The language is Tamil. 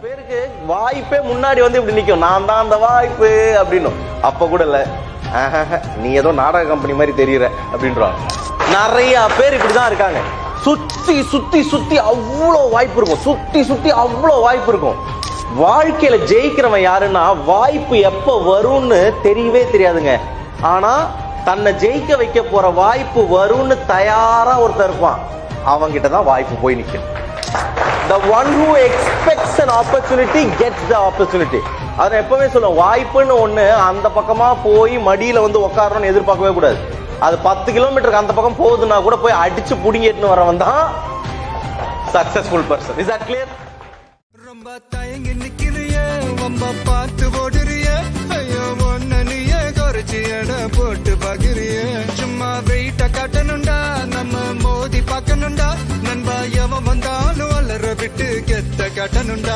பேருக்கு வாய்ப்பே முன்னாடி வந்து இப்படி நிக்கும், நான் தான் அந்த வாய்ப்பு அப்படின்னு. அப்ப கூட இல்ல, நீ ஏதோ நாடக கம்பெனி மாதிரி தெரியற அப்படின்றாங்க. நிறைய பேர் இப்படிதான் இருக்காங்க. சுத்தி சுத்தி சுத்தி அவ்வளோ வாய்ப்பு இருக்கும், சுத்தி சுத்தி அவ்வளோ வாய்ப்பு இருக்கும். வாழ்க்கையில ஜெயிக்கிறவன் யாருன்னா, வாய்ப்பு எப்ப வரும்னு தெரியவே தெரியாதுங்க. ஆனா தன்னை ஜெயிக்க வைக்க போற வாய்ப்பு வரும்னு தயாரா ஒருத்தர் இருப்பான், அவங்கிட்ட தான் வாய்ப்பு போய் நிற்கும். The one who expects an opportunity gets the opportunity. அதை எப்பவுமே சொல்லுவோம், வாய்ப்புன்னு ஒண்ணு அந்த பக்கமா போய் மடியில வந்து உட்காரணும்னு எதிர்பார்க்கவே கூடாது. அது 10 கிலோமீட்டருக்கு அந்த பக்கம் போகுதுன்னா கூட போய் அடிச்சு புடிங்கிட்டு வரவன் தான் successful person. Is that clear? ரொம்ப தயங்கி நிக்கிறிய, ரொம்ப பார்த்து ஓடுறிய, ஐயோ ஒன்ன நீயே குறைச்சி எடை போட்டு பாக்குறிய. சும்மா வெயிட்ட காட்டணும்டா, நம்ம மோதி பார்க்கணும்டா, நண்பா எவன் வந்தாலும் அலற விட்டு கெத்த காட்டணும்டா.